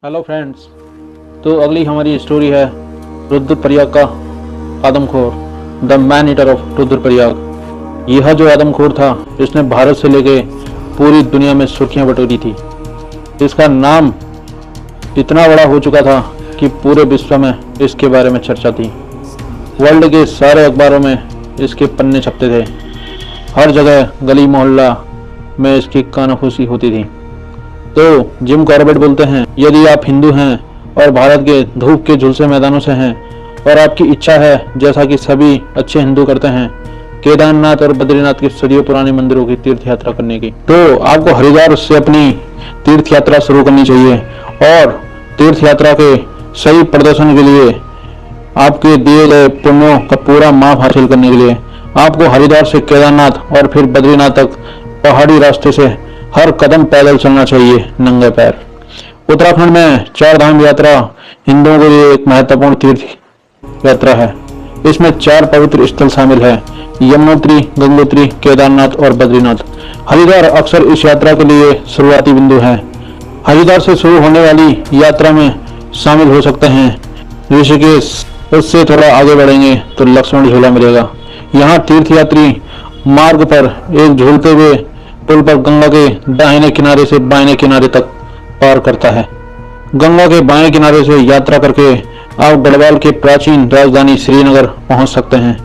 Hello friends. तो अगली हमारी स्टोरी है रुद्रप्रयाग का आदमखोर, the man eater of Rudraprayag. यह जो आदमखोर था इसने भारत से लेके पूरी दुनिया में सुर्खियां बटोरी थी। इसका नाम इतना बड़ा हो चुका था कि पूरे विश्व में इसके बारे में चर्चा थी। वर्ल्ड के सारे अखबारों में इसके पन्ने छपते थे। हर जगह गली मोहल्ला में इसकी कानाफूसी होती थी। तो जिम कॉर्बेट बोलते हैं, यदि आप हिंदू हैं और भारत के धूप के झुलसे मैदानों से हैं और आपकी इच्छा है, जैसा कि सभी अच्छे हिंदू करते हैं, केदारनाथ और बद्रीनाथ के सदियों पुराने मंदिरों की तीर्थ यात्रा करने की, तो आपको हरिद्वार से अपनी तीर्थ यात्रा शुरू करनी चाहिए। और तीर्थ यात्रा के सही प्रदर्शन के लिए, आपके दिए गए पुण्यों का पूरा माप हासिल करने के लिए आपको हरिद्वार से केदारनाथ और फिर बद्रीनाथ तक पहाड़ी रास्ते से हर कदम पैदल चलना चाहिए, नंगे पैर। उत्तराखंड में चार धाम यात्रा हिंदुओं के लिए एक महत्वपूर्ण तीर्थ यात्रा है। इसमें 4 पवित्र स्थल शामिल है: यमुनोत्री, गंगोत्री, केदारनाथ और बद्रीनाथ। हरिद्वार अक्सर इस यात्रा के लिए शुरुआती बिंदु है। हरिद्वार से शुरू होने वाली यात्रा में शामिल हो सकते हैं ऋषिकेश। उससे थोड़ा आगे बढ़ेंगे तो लक्ष्मण झूला मिलेगा। यहाँ तीर्थयात्री मार्ग पर एक झूलते हुए पुल पर गंगा के दाहिने किनारे से बाएं किनारे तक पार करता है। गंगा के बाएं किनारे से यात्रा करके आप गढ़वाल के प्राचीन राजधानी श्रीनगर पहुंच सकते हैं।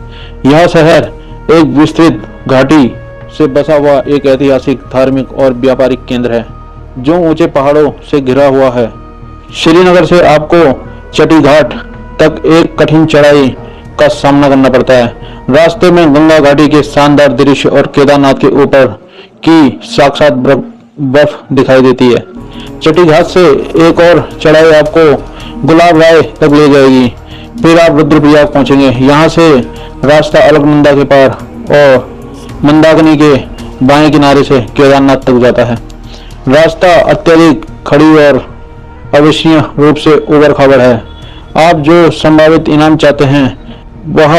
यह शहर एक विस्तृत घाटी से बसा हुआ एक ऐतिहासिक, धार्मिक और व्यापारिक केंद्र है जो ऊंचे पहाड़ों से घिरा हुआ है। श्रीनगर से आपको चटी घाट तक एक कठिन चढ़ाई का सामना करना पड़ता है। रास्ते में गंगा घाटी के शानदार दृश्य और केदारनाथ के ऊपर की साक्षात बर्फ दिखाई देती है। चटी घाट से एक और चढ़ाई आपको गुलाब राय तक ले जाएगी। फिर आप रुद्रप्रयाग पहुंचेंगे। यहाँ से रास्ता अलकनंदा के पार और मंदाकिनी के बाएं किनारे से केदारनाथ तक जाता है। रास्ता अत्यधिक खड़ी और अविश्वसनीय रूप से उबड़ खाबड़ है। आप जो संभावित इनाम चाहते हैं वह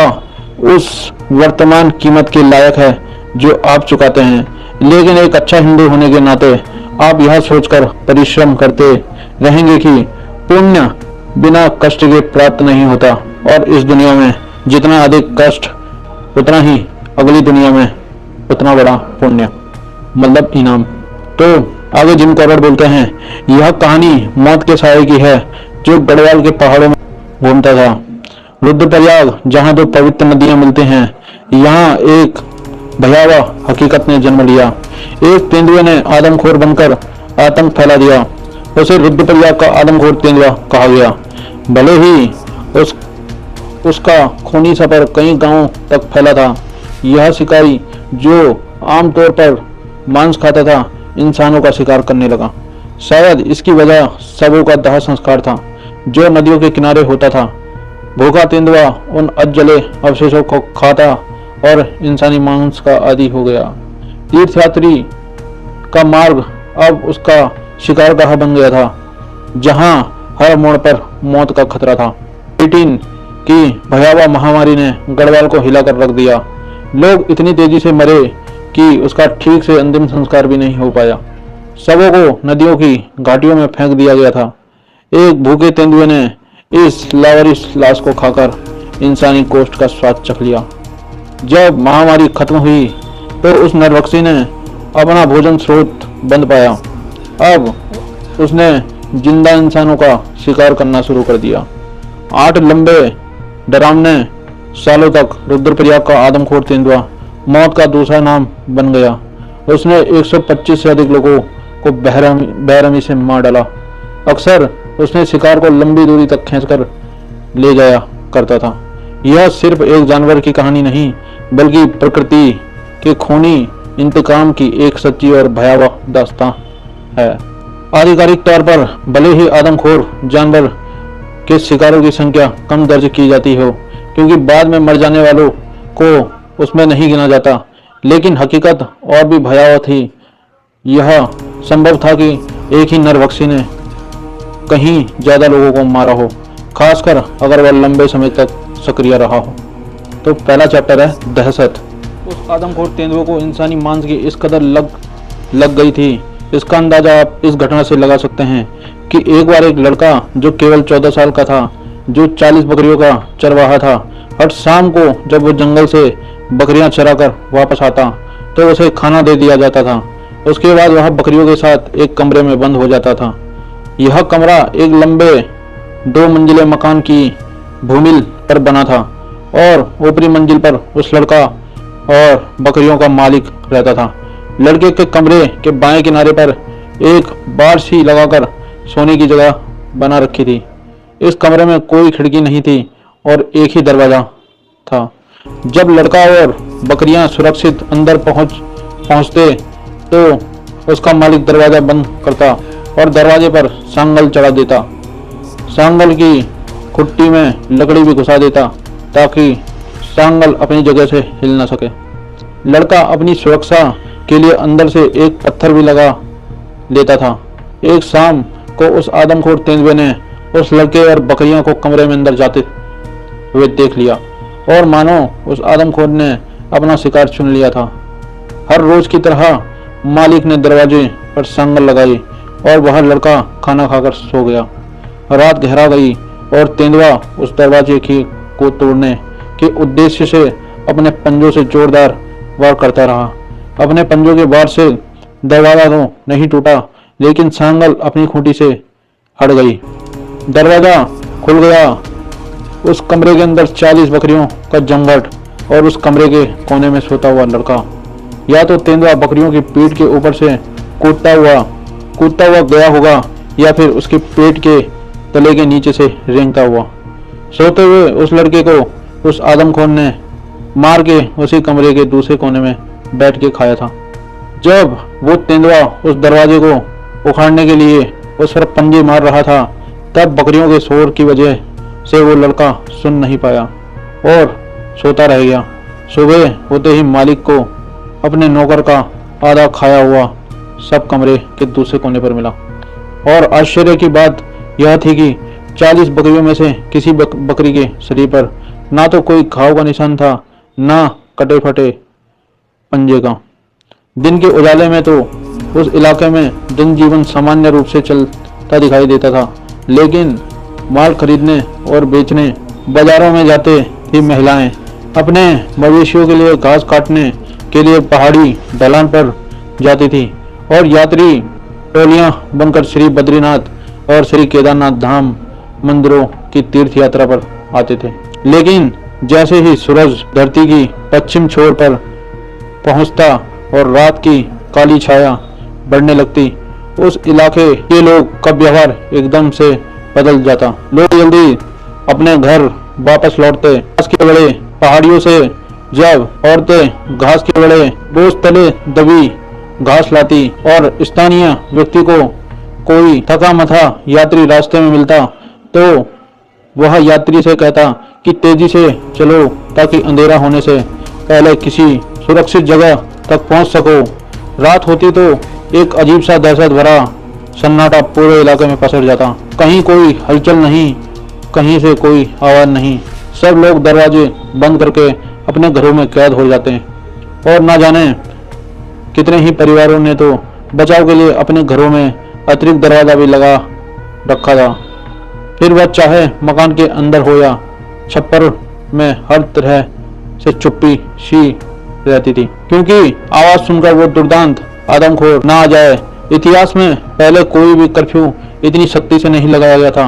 उस वर्तमान कीमत के लायक है जो आप चुकाते हैं, लेकिन एक अच्छा हिंदू होने के नाते आप यह सोचकर परिश्रम करते रहेंगे कि पुण्य बिना कष्ट के प्राप्त नहीं होता, और इस दुनिया में जितना अधिक कष्ट उतना ही अगली दुनिया में उतना बड़ा पुण्य, मतलब इनाम। तो आगे जिम कॉर्बेट बोलते हैं, यह कहानी मौत के साये की है जो गढ़वाल के पहाड़ों में घूमता था। रुद्रप्रयाग, जहाँ 2 पवित्र नदियां मिलती हैं, यहाँ एक भयावह हकीकत ने जन्म लिया। एक तेंदुए ने आदमखोर बनकर आतंक फैला दिया। उसे रुद्रप्रयाग का आदमखोर तेंदुआ कहा गया। भले ही उसका खूनी सफर कई गांवों तक फैला था। यह शिकारी जो आमतौर पर मांस खाता था, इंसानों का शिकार करने लगा। शायद इसकी वजह शवों का दाह संस्कार था जो नदियों के किनारे होता था। भूखा तेंदुआ उन अधजले अवशेषों को खाता और इंसानी मांस का आदी हो गया। तीर्थयात्री का मार्ग अब उसका शिकारगाह बन गया था, जहां हर मोड़ पर मौत का खतरा था। 18 की भयावह महामारी ने गढ़वाल को हिलाकर रख दिया। लोग इतनी तेजी से मरे कि उसका ठीक से अंतिम संस्कार भी नहीं हो पाया। शवों को नदियों की घाटियों में फेंक दिया गया था। एक भूखे तेंदुए ने इस लावारिस लाश को खाकर इंसानी गोश्त का स्वाद चख लिया। जब महामारी खत्म हुई तो उस नरभक्षी ने अपना भोजन स्रोत बंद पाया। अब उसने जिंदा इंसानों का शिकार करना शुरू कर दिया। 8 लंबे डरावने सालों तक रुद्रप्रयाग का आदमखोर तेंदुआ मौत का दूसरा नाम बन गया। उसने 125 से अधिक लोगों को बेरहमी से मार डाला। अक्सर उसने शिकार को लंबी दूरी तक खींचकर ले जाया करता था। यह सिर्फ एक जानवर की कहानी नहीं, बल्कि प्रकृति के खूनी इंतकाम की एक सच्ची और भयावह दास्तां है। आधिकारिक तौर पर भले ही आदमखोर जानवर के शिकारों की संख्या कम दर्ज की जाती हो, क्योंकि बाद में मर जाने वालों को उसमें नहीं गिना जाता, लेकिन हकीकत और भी भयावह थी। यह संभव था कि एक ही नरभक्षी ने कहीं ज्यादा लोगों को मारा हो, खासकर अगर वह लंबे समय तक सक्रिय रहा हो। तो पहला चैप्टर है दहशत। उस आदमखोर तेंदुए को इंसानी मांस की इस कदर लग गई थी इसका अंदाजा आप इस घटना से लगा सकते हैं कि एक बार एक लड़का जो केवल 14 साल का था, जो 40 बकरियों का चरवाहा था, हर शाम को जब वो जंगल से बकरियां चराकर वापस आता तो उसे खाना दे दिया जाता था। उसके बाद वह बकरियों के साथ एक कमरे में बंद हो जाता था। यह कमरा एक लंबे 2 मंजिले मकान की भूमिल पर बना था और ऊपरी मंजिल पर उस लड़का और बकरियों का मालिक रहता था। लड़के के कमरे के बाएं किनारे पर एक बार सी लगाकर सोने की जगह बना रखी थी। इस कमरे में कोई खिड़की नहीं थी और एक ही दरवाजा था। जब लड़का और बकरियां सुरक्षित अंदर पहुंचते तो उसका मालिक दरवाजा बंद करता और दरवाजे पर सांगल चढ़ा देता। सांगल की खुट्टी में लकड़ी भी घुसा देता ताकि सांगल अपनी जगह से हिल न सके। लड़का अपनी सुरक्षा के लिए अंदर से एक पत्थर भी लगा लेता था। एक शाम को उस आदमखोर तेंदुए ने उस लड़के और बकरियों को कमरे में अंदर जाते हुए देख लिया और मानो उस आदमखोर ने अपना शिकार चुन लिया था। हर रोज की तरह मालिक ने दरवाजे पर सांगल लगाई और वह लड़का खाना खाकर सो गया। रात गहरा गई और तेंदुआ उस दरवाजे को तोड़ने के उद्देश्य से अपने पंजों से जोरदार वार करता रहा। अपने पंजों के वार से दरवाजा तो नहीं टूटा, लेकिन सांगल अपनी खूंटी से हट गई। दरवाजा खुल गया। उस कमरे के अंदर 40 बकरियों का जमघट और उस कमरे के कोने में सोता हुआ लड़का। या तो तेंदुआ बकरियों की पीठ के ऊपर से कूदता हुआ गया होगा या फिर उसके पेट के तले के नीचे से रेंगता हुआ। सोते हुए उस लड़के को उस आदमखोर ने मार के उसी कमरे के दूसरे कोने में बैठ के खाया था। जब वो तेंदुआ उस दरवाजे को उखाड़ने के लिए उस पर पंजे मार रहा था, तब बकरियों के शोर की वजह से वो लड़का सुन नहीं पाया और सोता रह गया। सुबह होते ही मालिक को अपने नौकर का आधा खाया हुआ सब कमरे के दूसरे कोने पर मिला और आश्चर्य की बात यह थी कि 40 बकरियों में से किसी बकरी के शरीर पर ना तो कोई घाव का निशान था, ना कटे फटे पंजे का। दिन के उजाले में तो उस इलाके में जनजीवन सामान्य रूप से चलता दिखाई देता था, लेकिन माल खरीदने और बेचने बाजारों में जाते ही महिलाएं अपने मवेशियों के लिए घास काटने के लिए पहाड़ी ढलान पर जाती थी और यात्री टोलियां बनकर श्री बद्रीनाथ और श्री केदारनाथ धाम मंदिरों की तीर्थ यात्रा पर आते थे। लेकिन जैसे ही सूरज धरती की पश्चिम छोर पर पहुंचता और रात की काली छाया बढ़ने लगती, उस इलाके के लोग का व्यवहार एकदम से बदल जाता। लोग जल्दी अपने घर वापस लौटते। घास के बड़े पहाड़ियों से जब औरतें घास के बड़े बोझ तले दबी घास लाती और स्थानीय व्यक्ति को कोई थका मथा यात्री रास्ते में मिलता तो वह यात्री से कहता कि तेजी से चलो ताकि अंधेरा होने से पहले किसी सुरक्षित जगह तक पहुंच सको। रात होती तो एक अजीब सा दहशत भरा सन्नाटा पूरे इलाके में पसर जाता। कहीं कोई हलचल नहीं, कहीं से कोई आवाज नहीं। सब लोग दरवाजे बंद करके अपने घरों में कैद हो जाते हैं और ना जाने कितने ही परिवारों ने तो बचाव के लिए अपने घरों में अतिरिक्त दरवाजा भी लगा रखा था। फिर वह चाहे मकान के अंदर हो या छप्पर में, हर तरह से चुप्पी सी रहती थी, क्योंकि आवाज सुनकर वो दुर्दांत आदमखोर ना आ जाए। इतिहास में पहले कोई भी कर्फ्यू इतनी सख्ती से नहीं लगाया गया था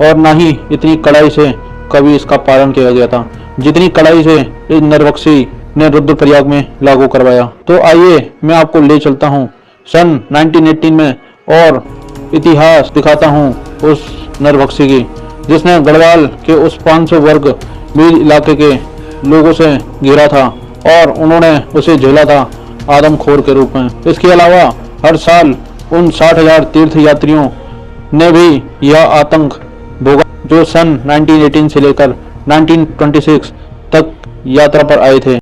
और ना ही इतनी कड़ाई से कभी इसका पालन किया गया था जितनी कड़ाई से इस नरबख्शी ने रुद्रप्रयाग में लागू करवाया। तो आइए मैं आपको ले चलता हूँ सन 1918 में और इतिहास दिखाता हूँ उस नरबख्शी की, जिसने गढ़वाल के उस 500 वर्ग मील इलाके के लोगों से घिरा था और उन्होंने उसे झेला था आदमखोर के रूप में। इसके अलावा हर साल उन 60,000 तीर्थ यात्रियों ने भी यह आतंक भोगा जो सन 1918 से लेकर 1926 तक यात्रा पर आए थे।